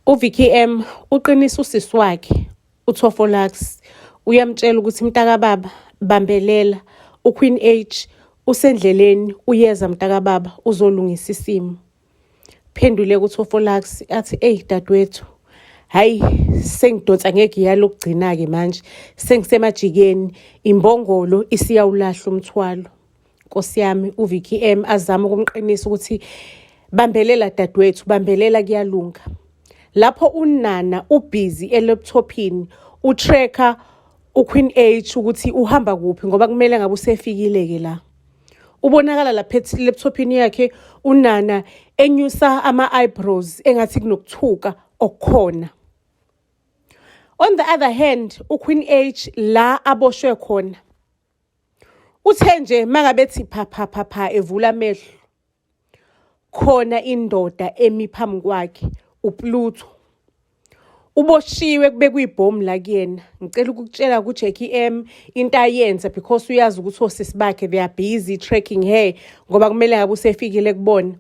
UVKM uqinisa usisi wakhe uThofolax uyamtshela ukuthi mntakababa bambelela uQueen H usendleleni uyeza mntakababa uzolungisa isimo. Phendule kuThofolax athi dadewethu hayi sengidonsa ngegiya lokugcina ke manje sengisemajikeni imbongolo isiyawulahla umthwalo. Nkosi yami uVKM azama ukumqinisa ukuthi bambelela dadewethu bambelela kuyalunga. Lapho unana ubusy elaptopini utracker uQueen H ukuthi uhamba kuphi ngoba kumele ngabe usefikile ke la. Ubonakala lapha laptopini yakhe unana enyusa ama-eyebrows engathi kunokuthuka okukhona. On the other hand, uQueen H la aboshwe khona uthe nje mangabethi pha evula amehlo khona indoda emi phambi kwakhe uPluto. Uboshiwe kube kuyibhomu la kuyena. Ngicela ukukutshela kuJackie M into ayenza because uyazi ukuthi osisi bakhe they are busy tracking her ngoba kumele ngabe usefikile kubona.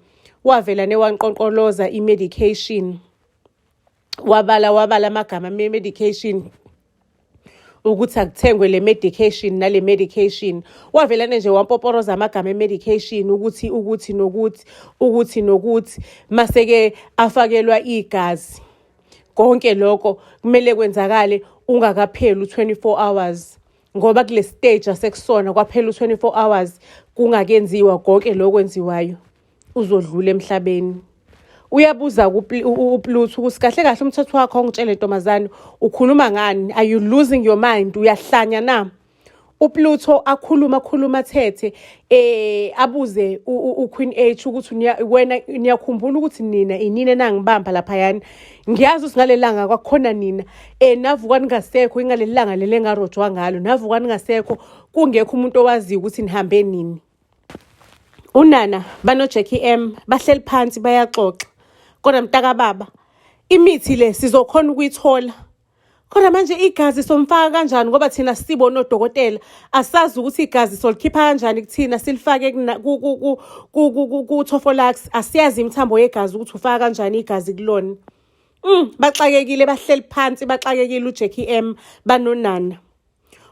Wavela newanqonqoloza imedication. Wabala amagama medication ukuthi akuthengwe le medication nale medication. Wavela nje wampoporoza amagama medication ukuthi nokuthi maseke afakelwa igazi. Konke lokho kumele kwenzakale ungakapheli u24 hours ngoba kule stage asekusona kwaphela u24 hours kungakenziwa konke lokwenziwayo uzodlula emhlabeni. Uyabuza uPluto ukuthi kahle kahle umthetho wakho ongitshele ntombazane ukhuluma ngani, are you losing your mind, uyahlanya na? uPluto akhuluma thethe abuze uQueen H ukuthi wena niyakhumbula ukuthi nina inini nangibamba lapha yani ngiyazi ukuthi ngalelanga kwakhona nina navuka ningasekho ingalelanga lele ngarojwa ngalo navuka ningasekho kungekho umuntu owazi ukuthi nihambe nini. Unana banoJackie M bahleli phansi bayaxoxa kodwa mntakababa imithi le sizokhona ukuyithola kodwa manje igazi somfaka kanjani ngoba thina sibona odokotela asazi ukuthi igazi solikhipha kanjani kuthina silifake kuThofolax asiyazi imthambo yegazi ukuthi ufaka kanjani igazi kulona. Baxakekile bahleli phansi baxakekile uJackie M banonana.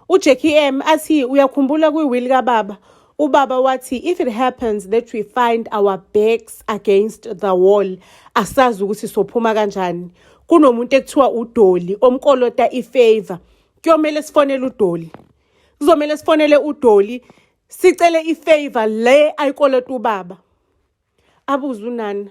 uJackie M athi uyakhumbula kuyiwili kababa ubaba wathi if it happens that we find our backs against the wall asazi ukuthi sophuma kanjani. Kunomuntu ekuthiwa uDoli omkolota ifavor kuyomela sifonele uDoli. Kuzomela sifonele uDoli sicele ifavor le ayikolota ubaba. Abuza unana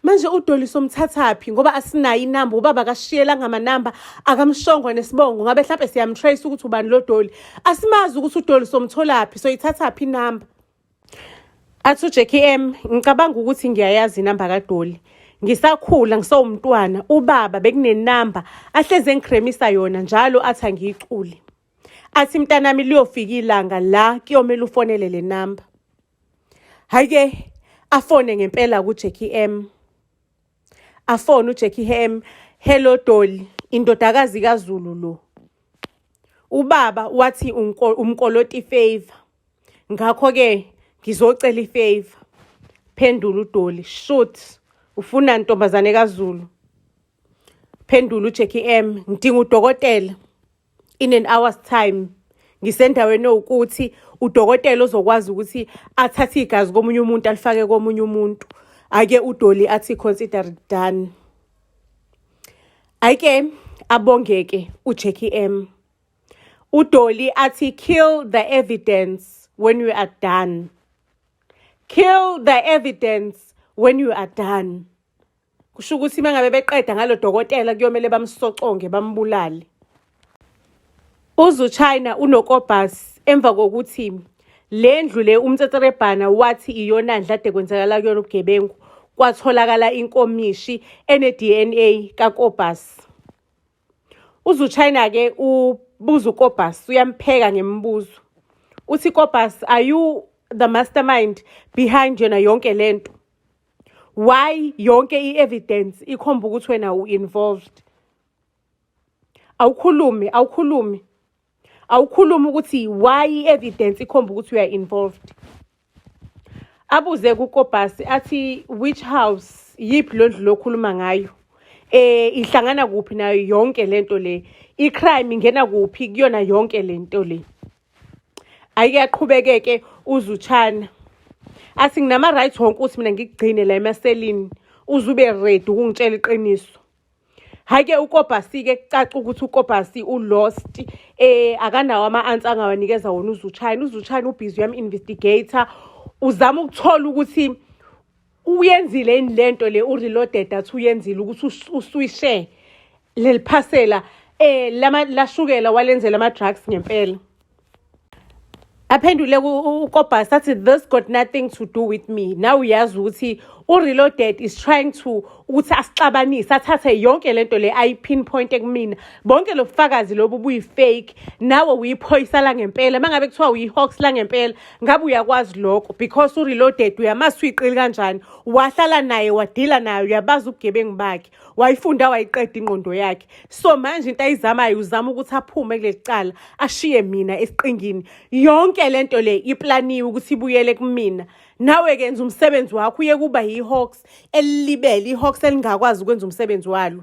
manje uDoli somthathaphi ngoba asinayo inamba ubaba kashiyela ngamanamba akamshongo nesibongo ngabe mhlawumbe siyamtrace ukuthi ubani lo Doli asimazi ukuthi uDoli somtholaphi so ithathaphi inamba. Athi uJackie M ngicabanga ukuthi ngiyayazi inamba kaDoli ngisakhula ngisawumntwana ubaba bekunenamba ahleze ngikremisa yona njalo athi angiyicule. Athi mntanami liyofika ilanga la kuyomela ufonele le namba. Hayike afone ngempela kuJackie M. Afone uJackie M, hello Doli indodakazi kaZulu lo. Ubaba wathi umkoloti favor. Ngakho ke ngizocela ifavor. Phendula uDoli shoot ufuna ntombazane kaZulu. Phendula uJackie M ngidinga udokotela in an hour's time. Ngisendaweni ukuthi udokotela ozokwazi ukuthi athathe igazi komunye umuntu alifake komunye umuntu. Ake uDoli athi consider it done. Ake abongeke uJackie M. uDoli athi kill the evidence when you are done. Kill the evidence when you are done. Kusho ukuthi mangabe beqeda ngalo dokotela kuyomele bamsoconge bambulale. uZuchina unoKobus emva kokuthi lendlu le umtsetserebhana wathi iyona ndlade kwenzakala kuyona ubugebengu kwatholakala inkomishi ene DNA kaKobus. uZuchina ke ubuza uKobus uyampheka ngembuzo. Uthi Kobus, are you the mastermind behind yona yonke lento? Why yonke i-evidence ikhomba ukuthi wena u-involved? Awukhulumi ukuthi why i-evidence ikhomba ukuthi you are involved. Abuze kuKobus athi which house yiphi londlu lokhuluma ngayo. ihlangana kuphi nayo yonke lento le, icrime ingena kuphi kuyona yonke lento le. Ayike aqhubekeke uZuchana athi nginama rights wonke ukuthi mina ngikugcine la emaselini uzube ready ukungitshela iqiniso. Hake uKobhasi ke kucaca ukuthi uKobhasi ulost akanawo ama-answer angawanikeza wona uZuchana. uZuchana ubhizi uyam-investigator uzama ukuthola ukuthi uyenzile yini lento le uReloaded athi uyenzile ukuthi uswishe leli phasela lashukela walenzela ama-drugs ngempela. Aphendule uKobhasi athi this got nothing to do with me. Now uyazi ukuthi uReloaded is trying to ukuthi asixabanise athathe yonke lento le ayipinpoint kumina. Bonke lobufakazi lobu buyi-fake. Nawe uyiphoyisa la ngempela. Mangabe kuthiwa uyi-hoax la ngempela, ngabe uyakwazi lokho because uReloaded uyamazi uyiqili kanjani. Wahlala naye wadila naye uyabaza ubugebengu bakhe. Wayifunda wayiqeda ingqondo yakhe. So manje into ayizamayo uzama ukuthi aphume kuleli cala ashiye mina esiqingini. Yonke lento le iplaniwe ukuthi ibuyele kumina. Nawe kenza umsebenzi wakho uye kuba yi-hoax elibele, i-hoax elingakwazi ukwenza umsebenzi walo.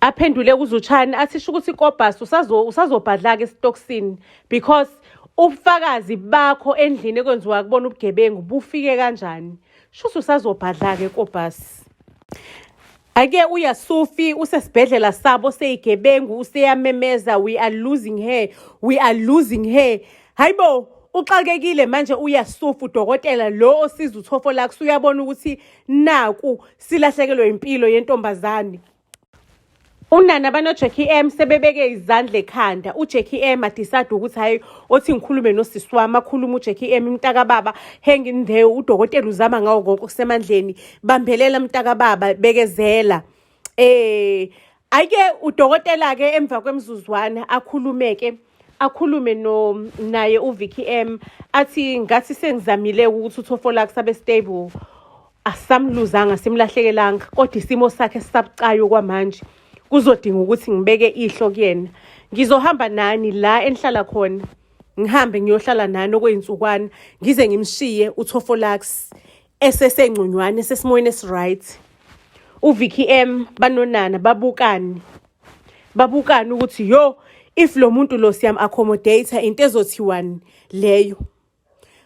Aphendule kuZuchana athi sho ukuthi uKobhasi usazobhadla-ke esitokisini because ubufakazi bakho endlini ekwenziwa kubona ubugebengu bufike kanjani. Shuthi usazobhadla-ke uKobhasi. Ake uyaSufi usesibhedlela sabo seyigebengu useyamemeza we are losing her, we are losing her. Hayibo uxakekile manje uyaSufi udokotela lo osiza uThofolax uyabona ukuthi naku silahlekelwe impilo yentombazane. Unana banoJackie M sebebeke izandla ekhanda. uJackie M adecide ukuthi hayi othi ngikhulume nosisi wami akhuluma uJackie M imntaka baba hang in there udokotela uzama ngawo konke kusemandleni bambelela mntaka baba bekezela. Ayike udokotela ke emva kwemzuzwana akhulume naye uVicky M athi ngathi sengizamile ukuthi uThofolax abe stable asamluzanga simlahlekelanga kodwa isimo sakhe sisabucayo kwamanje kuzodinga ukuthi ngibeke ihlo kuyena. Ngizohamba nani la enihlala khona ngihambe ngiyohlala nani okweyinsukwana ngize ngimshiye uThofolax esesengconywane sesimoyeni esiright. uVicky M banonana babukani ukuthi yo if lo muntu lo siyam accommodate into ezothiwani leyo.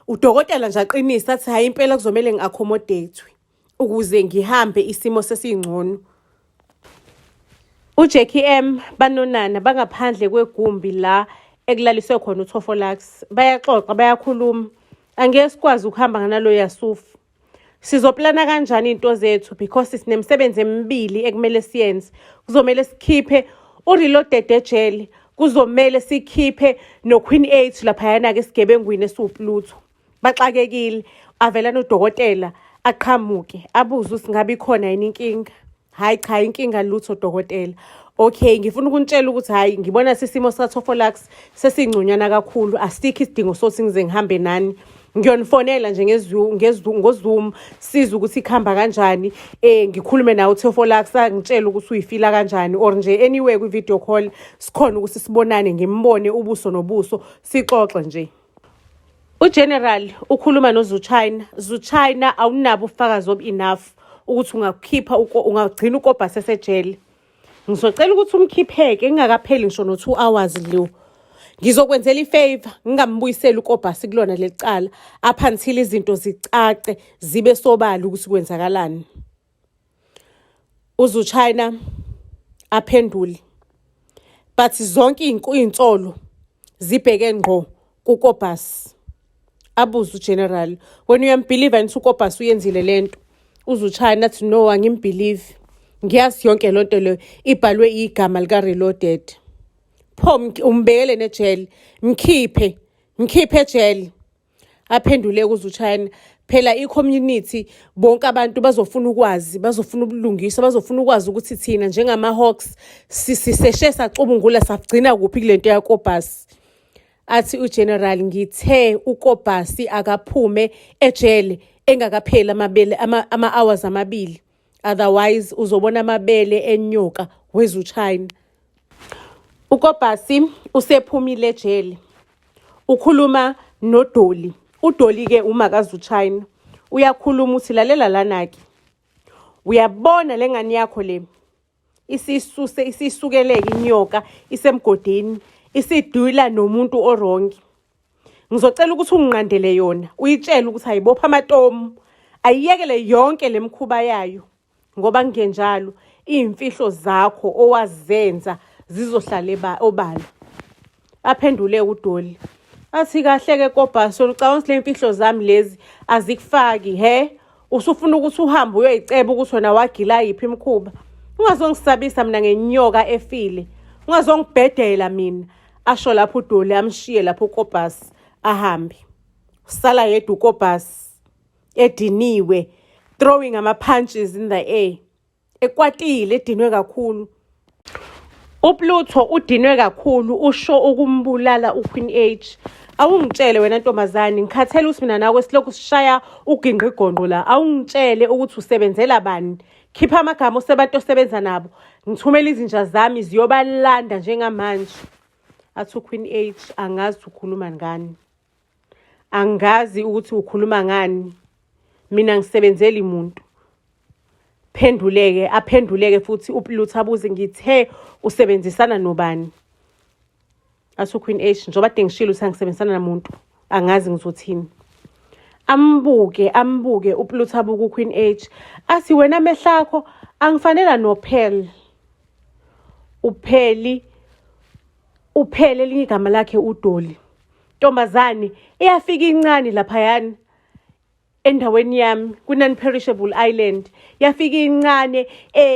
Udokotela nje aqinisa athi hayi impela kuzomela ngiaccommodate ukuze ngihambe isimo sesingcono. uJackie M banonana bangaphandle kwegumbi la ekulaliswe khona uThofolax bayaxoxa bayakhuluma. Angeke sikwazi ukuhamba nganalo yaSufi. Sizoplana kanjani into zethu because sinemsebenzi emibili ekumele siyenze. Kuzomela sikhiphe uReloaded ejele, kuzomela sikhiphe noQueen 8 lapha yana ke sigebengwini esiwuplutho. Baxakekile avela nodokotela aqhamuke abuze usingabe ikhona yini inkinga. Hayi cha inkinga lutho dokotela. Okay ngifuna ukunitshela ukuthi hayi ngibona sisimo saThofolax sesingconyana kakhulu asikho isidingo sothi ngize ngihambe nani. Ngiyonifonela nje ngoZoom siza ukuthi ikhamba kanjani ngikhulume nawe uThofolax ngitshela ukuthi uyifila kanjani or nje anyway ku video call sikhona ukuthi sibonane ngimbone ubuso nobuso sixoxe nje. uGeneral ukhuluma noZuchana. Zuchana awunabo ubufakazi enough ukuthi ungakhipha ungagcina uKobhasi esejele. Ngizocela ukuthi umkhipheke engakapheli ngisho no 2 hours lo. Ngizokwenzela ifavor ngingambuyiseli uKobhasi kulona lecala up until izinto zicace zibe sobala ukuthi kwenzakalani. uZuchana aphendule but zonke izinsolo zibheke ngqo kuKobhasi. Abuza uGeneral when you believe and uKobhasi uyenzile lento. uZuchana athi no angimbelieve. Ngiyazi yonke lonto le ibhalwe igama lika Reloaded. Pho umbekele nejele mkhiphe ejele. Aphendule kuZuchana phela icommunity bonke abantu bazofuna ukwazi bazofuna ubulungisa bazofuna ukwazi ukuthi thina njengama hawks siseshe sacubungula sagcina kuphi kulento yaKobhasi. Athi uGeneral ngithe uKobhasi akaphume ejele engakapheli ama-hours amabili otherwise uzobona amabele enyoka weZuchana. uKobhasi usephumile ejele ukhuluma noDoli. uDoli ke uma kaZuchana uyakhuluma uthi lalela lana ke uyabona lengane yakho le isisukeleke inyoka isemgodini, isidwila nomuntu orongi. Ngizocela ukuthi unginqandele yona, uyitshele ukuthi ayibopha amatomu, ayiyekele yonke lemkhuba yayo, ngoba kungenjalo iy'mfihlo zakho owazenza zizohlala obala. Aphendule uDoli athi, kahle-ke Kobhasi, ngicabanga ukuthi le mfihlo zami lezi azikufaki he. Usufuna ukuthi uhambe uyoyiceba ukuthi wena wagila yiphi imikhuba. Ungazongisabisa mina ngenyoka efile, ungazongibhedela mina. Asho lapho uDoli amshiye lapho uKobhasi ahambe. Usala yedwa uKobhasi ediniwe, throwing ama-punches in the air, ekwatile, edinwe kakhulu. uPlutho udinwe kakhulu, usho ukumbulala uQueen H. Awungitshele wena ntombazane, ngikhathele ukuthi mina nawe silokhu sishaya ugingqigondo la. Awungitshele ukuthi usebenzela bani. Khipha amagama osebantu osebenza nabo, ngithumela izinja zami ziyobalanda njengamanje. Athi uQueen H, angazi ukhuluma ngani. Angazi ukuthi ukhuluma ngani. Mina ngisebenzeli umuntu. Aphenduleke futhi uPlutho abuze, ngithe usebenzisana nobani? Athi uQueen H, njengoba ade ngishilo ukuthi angisebenzisana namuntu, angazi ngizothini. Ambuke uPlutho abuke uQueen H. Athi, wena mehlakho angifanela noPhel. uPhel elinye igama lakhe uDoli. Ntombazane iyafika incane laphayana endaweni yami ku-non-perishable island. Yafika incane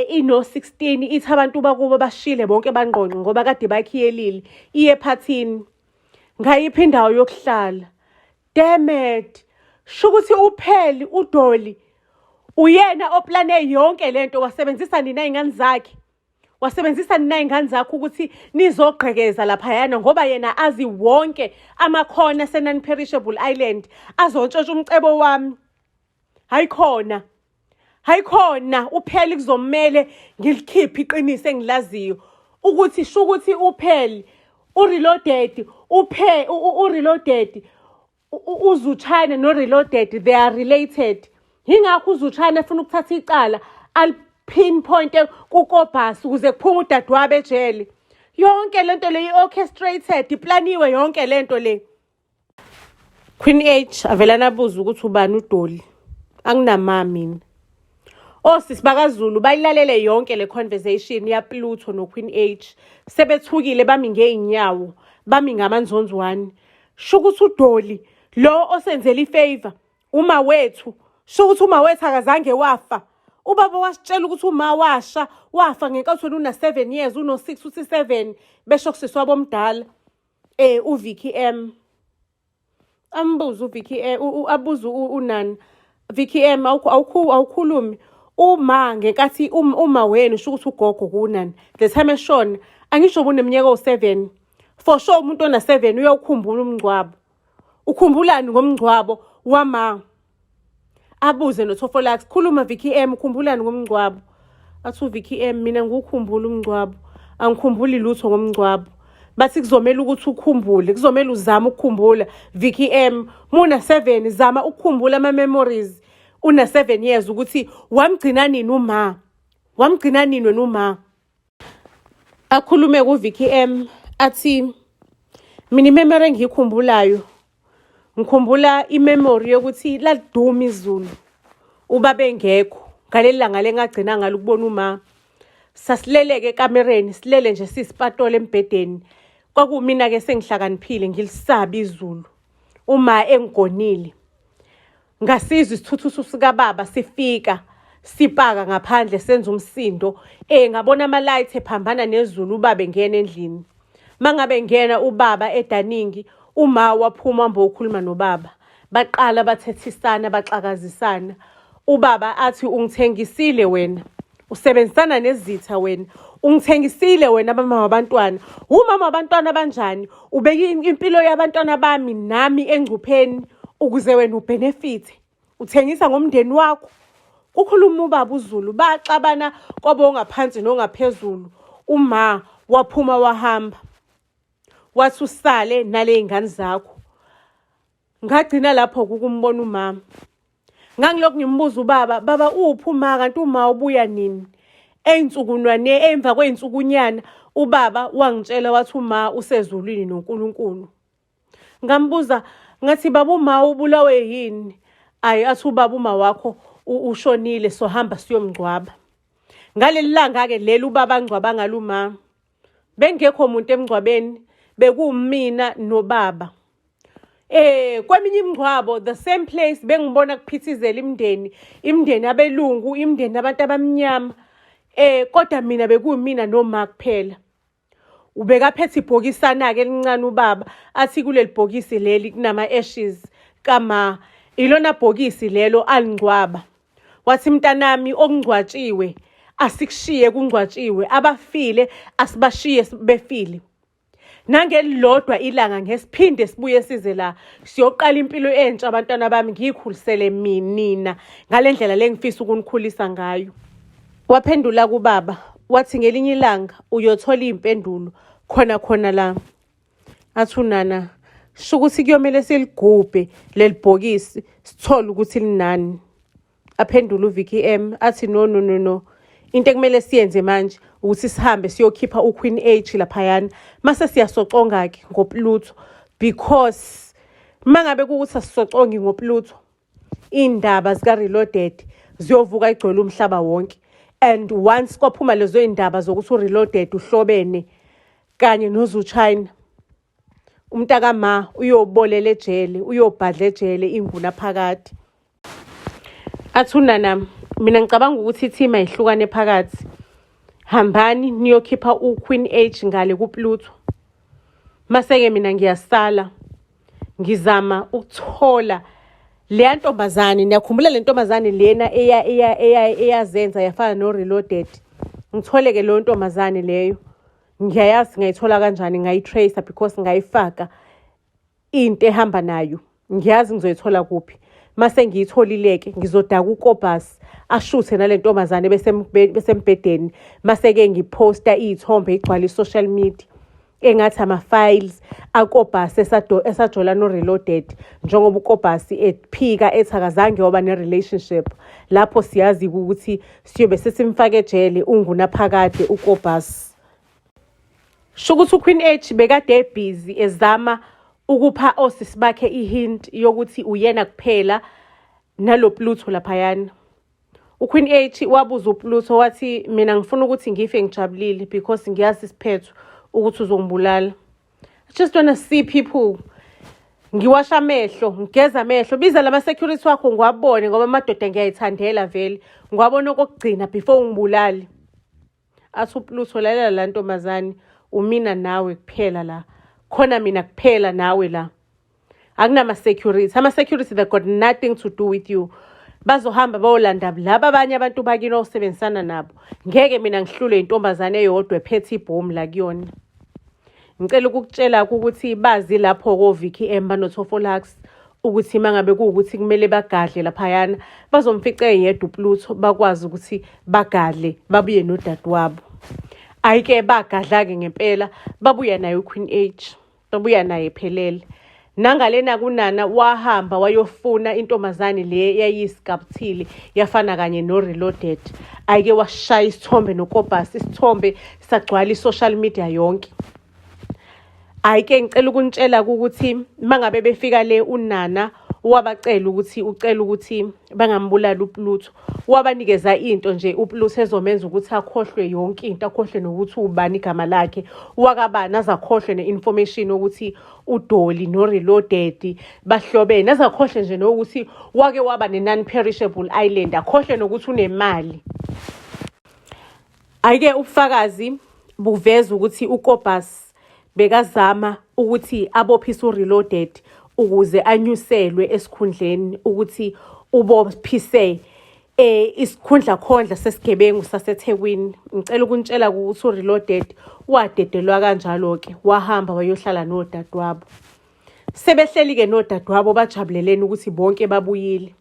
ino 16, ithi abantu bakubo bashile bonke banqonqe ngoba kade bakhiyelile. Iye ephathini. Ngayiphi indawo yokuhlala. Damn it. Shukuthi uPhel uDoli uyena oplane yonke lento, wasebenzisa nina izingane zakhe. Wasebenzisa nina izingane zakhe ukuthi nizogqekeza laphayana ngoba yena azi wonke amakhona se-non-perishable island. Azontshontsha umcebo wami. Hayikhona uPhel kuzomele ngilikhiphe iqiniso engilaziyo ukuthi shukuthi uPhel uReloaded, uReloaded, uZuchana noReloaded they are related. Yingakho uZuchana efuna ukuthatha icala pinpoint kuKobhasi ukuze kuphume udadewabo ejele. Yonke lento le orchestrated, iplaniwe yonke lento le. Queen H avela nabuza ukuthi ubani uDoli. Anginamama mina. Osisi bakaZulu bayilalele yonke le conversation ya Plutho noQueen H. Sebethukile bami ngeenyawo, bami ngamanzonzwane. Shukuthi uDoli lo osenzela ifavor, uma wethu, shukuthi uma wethu akazange wafa. Ubaba wasitshela ukuthi uma wafa ngenkathi una 7 years, uno 6 uthi 7, besho kusisi wabo omdala uVicky M. Ambuza uVicky abuza unani. Vicky M, awukhulumi. Uma ngenkathi uma wena sho ukuthi ugogo kunani. The time eshona angisho buneminyaka o7. For sure umuntu ona 7 uyawukhumbula umngcwabo. Ukhumbulani ngomngcwabo wama? Abuze noThofolax, khuluma Vicky M, ukhumbulani ngomngcwabo? Athi uVicky M, mina ngikukhumbula umngcwabo. Angikhumbuli lutho ngomngcwabo. Bathi kuzomela ukuthi ukhumbule, kuzomela uzama ukukhumbula. Vicky M, muna 7 zama ukukhumbula ama memories. Una 7 years ukuthi wamgcina nini uma? Wamgcina nini wena uma? Akhulume kuVicky M athi, mina imemory engikhumbulayo, ngikhumbula imemory yokuthi laduma izulu. Ubaba engekho, ngaleli langa lengagcina ngalo ukubona uma. Sasileleke ekamereni, silele nje sisipatole embedeni. Kwakumina ke sengihlakaniphile ngilisaba izulu. Uma engigonile. Ngasizwe isithuthusu sika baba sifika, sipaka ngaphandle senza umsindo. Ngabona ama lights ephambana nezulu, ubaba engena endlini. Mangabe ngena ubaba edaningi, uma waphuma hamba ukukhuluma nobaba. Baqala bathethisana, baxakazisana. Ubaba athi, ungithengisile wena. Usebenzisana nezitha wena. Ungithengisile wena mama wabantwana. Umama wabantwana banjani? Ubeke impilo yabantwana bami nami engcupheni ukuze wena ubenefit. Uthengisa ngomndeni wakho. Kukhuluma ubaba uZulu, baxabana kwabo ngaphansi nongaphezulu. Uma waphuma wahamba. Wathi usale nale ingane zakho. Ngagcina lapho ukumbona umama. Ngangilokhu ngimbuza ubaba, baba uphuma kanti uma ubuya nini? ey'nsukunwane emva kwey'nsukunyana ubaba wangitshela wathi uma usezulwini noNkulunkulu. Ngambuza ngathi baba uma ubulawe yini? Ayi athi ubaba uma wakho ushonile so hamba siyomngcwaba. Ngaleli langa-ke leli ubaba angcwaba ngalo uma bengekho umuntu emngcwabeni bekumina nobaba. Kweminye imingcwabo the same place bengibona kuphithizela imindeni abelungu, imindeni abantu abamnyama. Kodwa mina bekuyimina noma kuphela. Ubekaphethe ibhokisana-ke elincane ubaba athi kuleli bhokisi leli kunama ashes kama ilona bhokisi lelo alingcwaba. Wathi mntanami okungcwatshiwe asikushiye kungcwatshiwe, abafile asibashiye befile. Nangelilodwa ilanga ngesiphinde sibuye size la siyoqala impilo entsha abantwana bami ngikhulisele nina ngalendlela lengifisa ukunikhulisa ngayo. Waphendula kubaba wathi ngelinye ilanga uyothola impendulo khona la. Athi unana shukuthi kuyomela siligubhe leli bhokisi sithole ukuthi linani. Aphendula uVicky M athi no. Into ekumele siyenze manje ukuthi sihambe siyokhipha uQueen H laphayana mase siyasoconga-ke ngoPluto, because mangabe kuukuthi asisocongi ngoPluto indaba zika Reloaded ziyovuka igcwele umhlaba wonke. And once kwaphuma lezo indaba zokuthi uReloaded uhlobene kanye noZuchina, umntaka ma uyobolela ejele, uyobhadla ejele inguna phakathi. Athi unana mina ngicabanga ukuthi i-team ayihlukane phakathi. Hambani niyokhipha uQueen H ngale kuPluto. Maseke mina ngiyasala ngizama ukuthola le ntombazane. Niyakhumbula le ntombazane lena eyazenza yafana noReloaded. Ngitholeke lo ntombazane leyo. Ngiyayazi ngayithola kanjani, ngayitracer because ngayifaka into ehamba nayo. Ngiyazi ngizoyithola kuphi. Mase ngiyitholileke ngizodaka uKobus ashuthe nale ntombazane besembedeni. Mase-ke ngiposta iy'thombe igcwala i-social media engathi ama-files aKobus esajola noReloaded, njengoba uKobus ephika ethi akazange waba ne-relationship. Lapho siyazi ukuthi siyobe sesimfake ejele ungunaphakade uKobus. Shukuthi uQueen H bekade busy ezama ukupha osisi bakhe ihint yokuthi uyena kuphela nalo Pluto laphayana. uQueen H wabuza uPluto wathi mina ngifuna ukuthi ngife ngijabulile because ngiyazi isiphetho ukuthi uzongibulala. I just wanna see people. Ngiwasha amehlo, ngigeza amehlo, biza lama security wakho ngiwabone ngoba amadoda ngiyayithandela vele. Ngiwabona okugcina before ngibulale. Athi uPluto lalela la ntombazane umina nawe kuphela la. Khona mina kuphela nawe la. Akunama security. Ama security they got nothing to do with you. Bazohamba bayolanda laba abanye abantu bakini osebenzisana nabo. Ngeke mina ngihlule intombazane eyodwa ephethe ibhomu la kuyona. Ngicela ukukutshela ukuthi bazi lapho koVicky M banoThofolax ukuthi mangabe kuukuthi kumele bagadle laphayana bazomfica yedwa uPluto bakwazi ukuthi bagadle babuye nodadewabo. Ayike bagadla-ke ngempela babuya naye uQueen H, babuya naye ephelele. Nangalena kunana wahamba wayofuna intombazane le eyayisikabuthile yafana kanye noReloaded. Ayike washaya isithombe noKobus, isithombe sagcwala i-social media yonke. Ayike ngicela ukunitshela ukuthi mangabe befika le unana wabacela ukuthi bangambulala uPluto. Wabanikeza into nje uPluto ezomenza ukuthi akhohlwe yonke into, akhohlwe nokuthi ubani igama lakhe. Wakabani azakhohlwe ne-information ukuthi uDolly noReloaded bahlobene, azakhohlwe nje nokuthi wake waba ne-non-perishable island, akhohlwe nokuthi unemali. Ayike ubufakazi buveza ukuthi uKobus bekazama ukuthi abophise uReloaded ukuze anyuselwe esikhundleni ukuthi ubophise isikhundla khondla sesigebengu saseThekwini. Ngicela ukunitshela ukuthi uReloaded wadedelwa kanjalo-ke wahamba wayohlala nodadewabo. Sebehleli-ke nodadewabo bajabuleleni ukuthi bonke babuyile.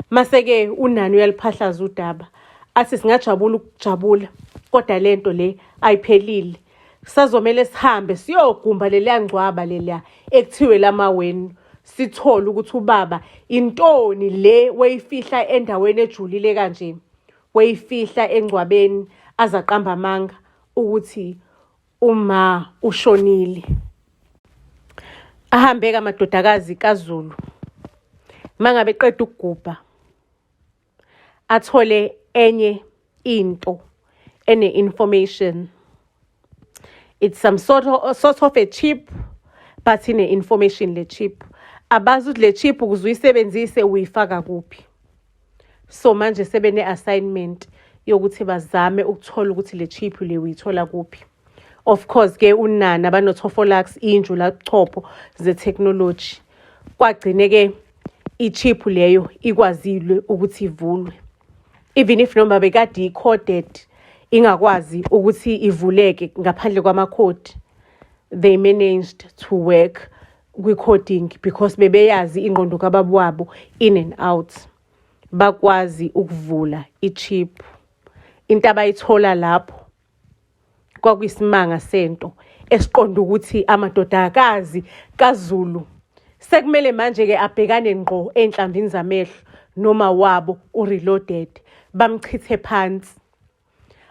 Mase-ke unani uyaliphahlaza udaba athi singajabula ukujabula kodwa lento le ayiphelile. Sazomele sihambe siyogumba leliya ngcwaba leliya ekuthiwe lamaweni sithole ukuthi ubaba intoni le wayifihla endaweni ejulile kanje, wayifihla engcwabeni azaqamba amanga ukuthi uma ushonile. Ahambe-ke amadodakazi kaZulu mangabe eqeda ukugubha athole enye into ene-information. It's some sort of a chip, but ine-information le chip. Abazi ukuthi le chip ukuze uyisebenzise uyifaka kuphi. So manje sebene-assignment yokuthi bazame ukuthola ukuthi le chip le uyithola kuphi. Of course ke unana banothofolax injula chopho ze-technology. Kwagcine ke i-chip leyo ikwazile ukuthi ivulwe. Even if noma bekade i-coded ingakwazi ukuthi ivuleke ngaphandle kwamakhodi, they managed to work kwi-coding because bebeyazi ingqondo kababa wabo in and out. Bakwazi ukuvula i-chip. Into abayithola lapho kwakuyisimanga sento esiqonda ukuthi amadodakazi kaZulu sekumele manje ke abhekane ngqo enhlambini zamehlo noma wabo ureloaded, bamchithe phansi.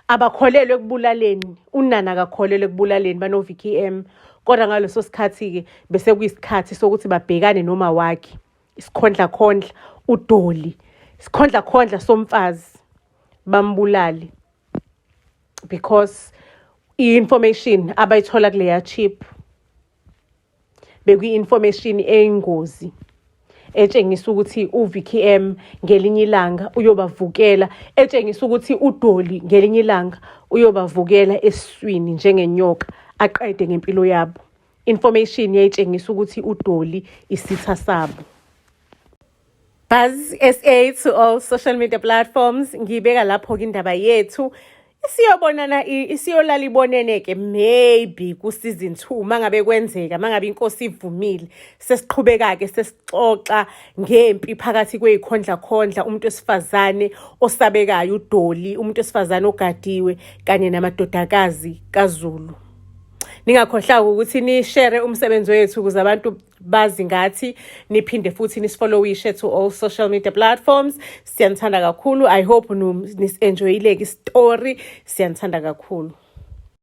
Abakholelwe ekubulaleni, unana akakholelwe ekubulaleni banoVKM, kodwa ngaleso sikhathi ke bese kuyisikhathi sokuthi babhekane noma wakhe, isikhondla khondla udoli, isikhondla khondla somfazi, bambulale because i-information abayithola kuleya chip bekuyi-information eyingozi etshengisa ukuthi uVKM ngelinye ilanga uyobavukela, etshengisa ukuthi udoli ngelinye ilanga uyobavukela esiswini njengenyoka aqede ngempilo yabo. Information yayitshengisa ukuthi udoli isitha sabo. Buzz SA to all social media platforms. Ngibeka lapho ke indaba yethu isiyobonana isiyolala iboneneke maybe ku season 2 mangabe kwenzeka, mangabe inkosi ivumile, sesiqhubeka ke sesixoxa ngempi phakathi kwezikhondla khondla, umuntu wesifazane osabekayo udoli, umuntu wesifazane ogadiwe kanye namadodakazi kaZulu. Ningakhohlwa ukuthi ni share umsebenzi wethu ukuze abantu bazi ngathi, niphinde futhi nisfollowishe to all social media platforms. Siyanthanda kakhulu. I hope nis enjoyile ke story. Siyanthanda kakhulu.